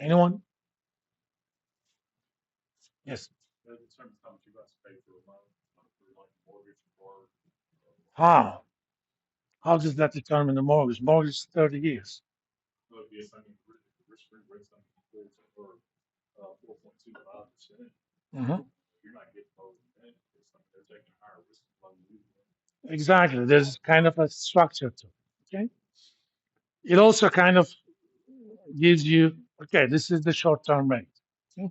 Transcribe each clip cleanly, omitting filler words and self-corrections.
Anyone? Yes. How? How does that determine the mortgage? Mortgage is 30 years. Mhm. Exactly. There's kind of a structure to it. Okay. It also kind of gives you, okay, this is the short term rate. Okay?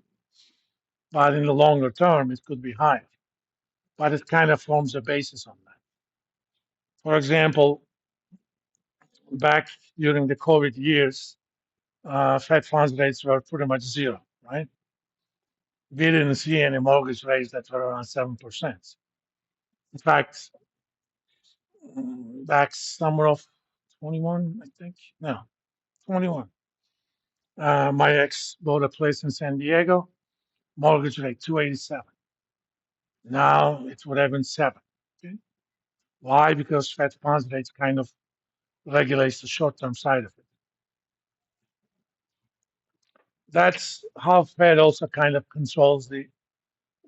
But in the longer term, it could be higher. But it kind of forms a basis on that. For example, back during the COVID years, Fed funds rates were pretty much zero, right? We didn't see any mortgage rates that were around 7%. In fact, back summer of 21, I think. No, 21. My ex bought a place in San Diego, mortgage rate 287. Now it would have been 7. Okay. Why? Because Fed funds rate kind of regulates the short term side of it. That's how Fed also kind of controls the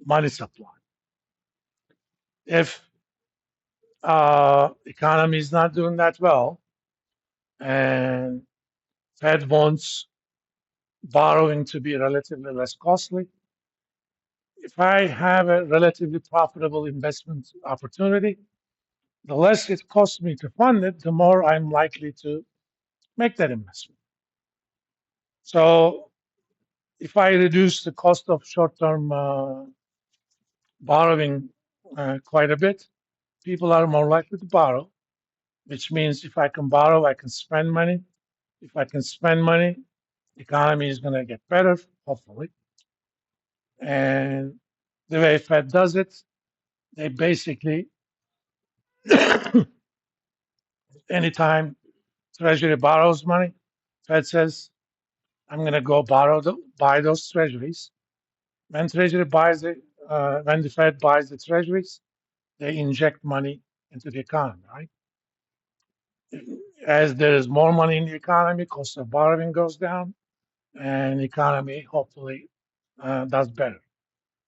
money supply. If economy is not doing that well and Fed wants borrowing to be relatively less costly, if I have a relatively profitable investment opportunity, the less it costs me to fund it, the more I'm likely to make that investment. So if I reduce the cost of short-term borrowing quite a bit, people are more likely to borrow, which means if I can borrow, I can spend money. If I can spend money, the economy is going to get better, hopefully. And the way Fed does it, they basically, anytime Treasury borrows money, Fed says, I'm going to go buy those treasuries. When Treasury when the Fed buys the treasuries, they inject money into the economy, right? As there is more money in the economy, cost of borrowing goes down, and the economy hopefully does better.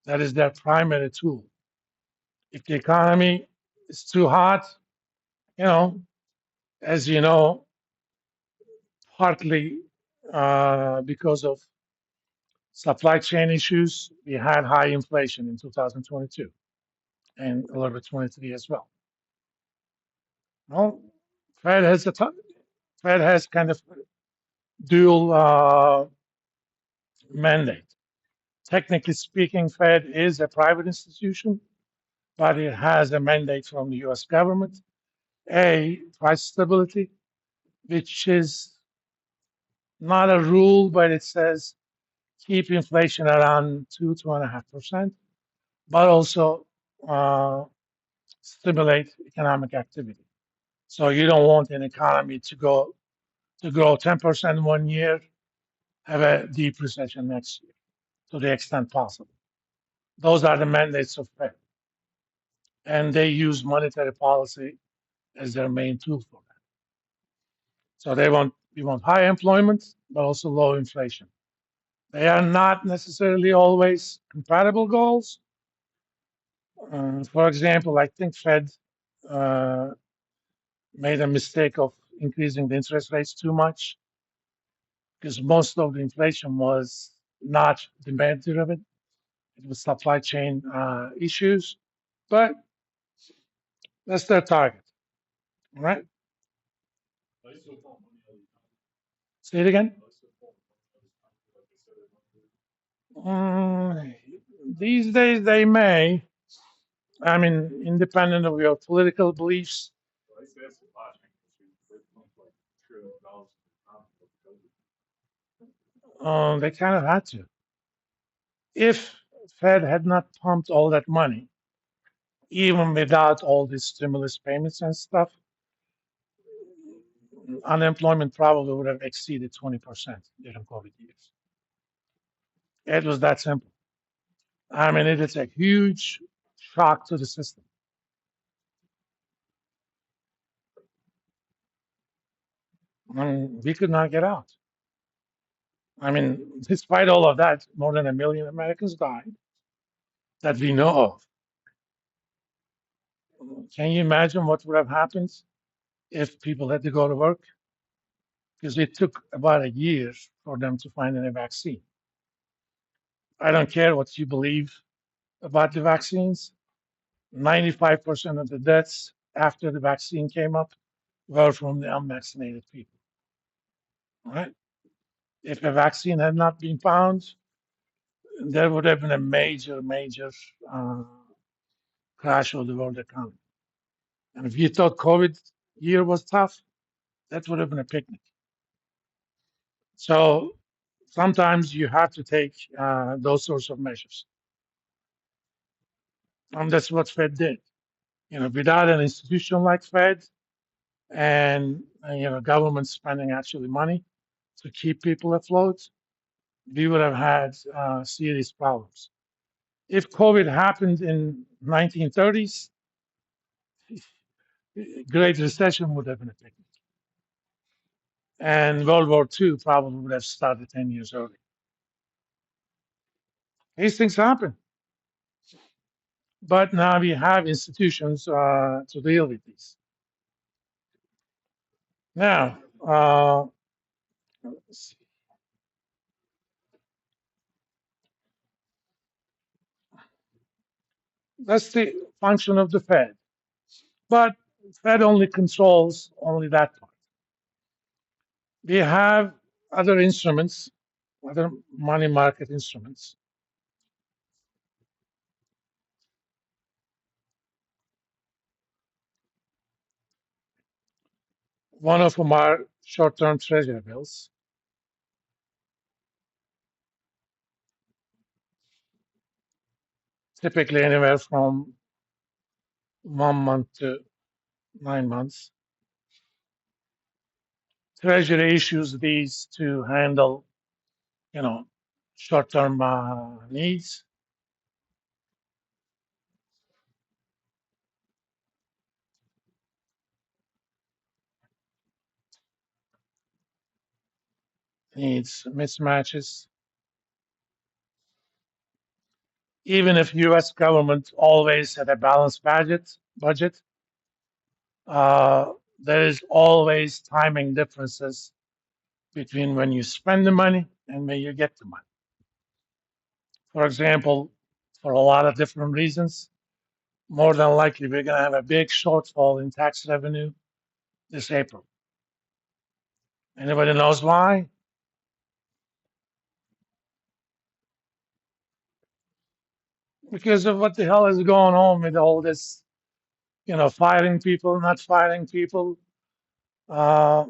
That is their primary tool. If the economy is too hot, you know, as you know, partly because of supply chain issues, we had high inflation in 2022 and a little bit 23 as well. Well, Fed has Fed has kind of dual mandate. Technically speaking, Fed is a private institution, but it has a mandate from the U.S. government. A, price stability, which is not a rule, but it says keep inflation around 2.5%, but also uh, stimulate economic activity. So you don't want an economy to grow 10% one year, have a deep recession next year to the extent possible. Those are the mandates of Fed, and they use monetary policy as their main tool for that. So we want high employment, but also low inflation. They are not necessarily always compatible goals. For example, I think Fed uh, made a mistake of increasing the interest rates too much because most of the inflation was not demand driven. It was supply chain issues, but that's their target. All right. Say it again. Mm, these days they may. I mean, independent of your political beliefs, they kind of had to. If Fed had not pumped all that money, even without all these stimulus payments and stuff, unemployment probably would have exceeded 20% during COVID years. It was that simple. I mean, it is a huge shock to the system. I mean, we could not get out. I mean, despite all of that, more than 1 million Americans died that we know of. Can you imagine what would have happened if people had to go to work? Because it took about a year for them to find a vaccine. I don't care what you believe about the vaccines. 95% of the deaths after the vaccine came up were from the unvaccinated people. Right? If a vaccine had not been found, there would have been a major uh, crash of the world economy. And if you thought COVID year was tough, that would have been a picnic. So sometimes you have to take those sorts of measures, and that's what Fed did. Without an institution like Fed and government spending actually money to keep people afloat, we would have had serious problems. If COVID happened in 1930s, Great Recession would have been a picnic, and World War II probably would have started 10 years early. These things happen, but now we have institutions to deal with these. Now, that's the function of the Fed, but Fed only controls only that part. We have other instruments, other money market instruments. One of them are short-term treasury bills, typically anywhere from 1 month to 9 months. Treasury issues these to handle, you know, short-term needs. Needs mismatches. Even if U.S. government always had a balanced budget, uh, there is always timing differences between when you spend the money and when you get the money. For example, for a lot of different reasons, more than likely we're going to have a big shortfall in tax revenue this April. Anybody knows why? Because of what the hell is going on with all this, firing people, not firing people. Uh,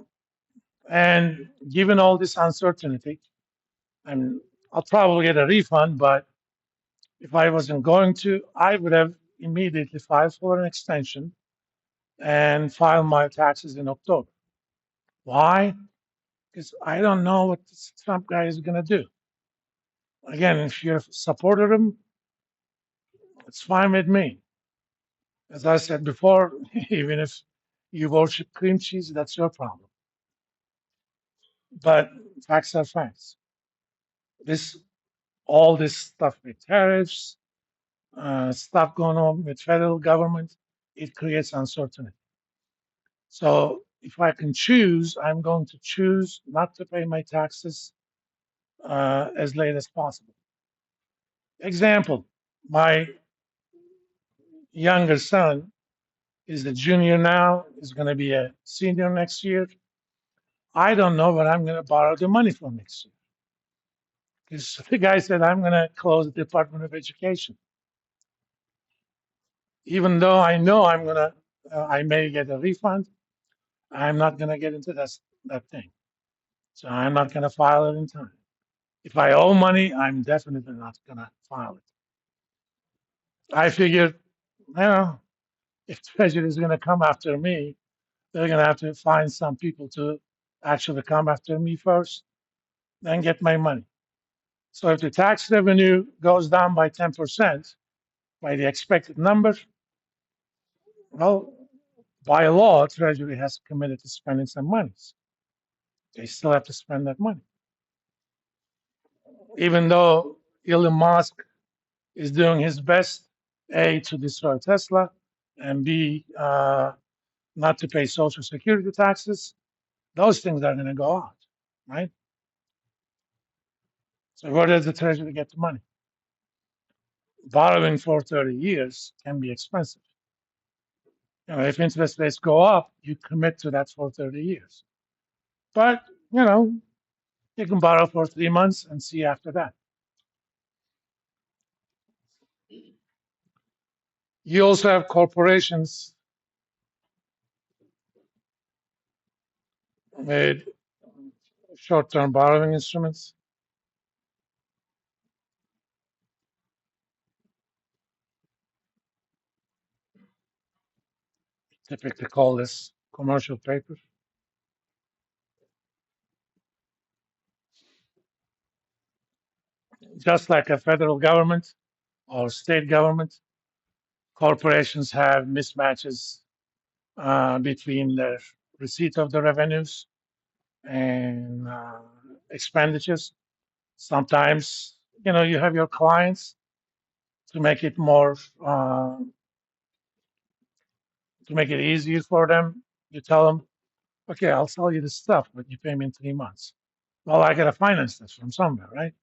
and given all this uncertainty, and I'll probably get a refund, but if I wasn't going to, I would have immediately filed for an extension and filed my taxes in October. Why? Because I don't know what this Trump guy is going to do. Again, if you're a supporter of him, it's fine with me. As I said before, even if you worship cream cheese, that's your problem. But facts are facts. This all this stuff with tariffs, stuff going on with federal government, it creates uncertainty. So if I can choose, I'm going to choose not to pay my taxes as late as possible. Example, my younger son is a junior now, is going to be a senior next year. I don't know where I'm going to borrow the money from next year. Because the guy said, I'm going to close the Department of Education. Even though I know I may get a refund, I'm not going to get into that thing. So I'm not going to file it in time. If I owe money, I'm definitely not going to file it. I figured, if Treasury is going to come after me, they're going to have to find some people to actually come after me first, then get my money. So if the tax revenue goes down by 10% by the expected number, well, by law, Treasury has committed to spending some money. They still have to spend that money. even though Elon Musk is doing his best, A, to destroy Tesla, and B, not to pay Social Security taxes, those things are going to go out, right? So where does the Treasury get the money? Borrowing for 30 years can be expensive. If interest rates go up, you commit to that for 30 years. But, you know, you can borrow for 3 months and see after that. You also have corporations with short-term borrowing instruments. Typically call this commercial paper. Just like a federal government or state government, corporations have mismatches between the receipt of the revenues and expenditures. Sometimes, you have your clients to make it more, to make it easier for them. You tell them, okay, I'll sell you this stuff, but you pay me in 3 months. Well, I got to finance this from somewhere, right?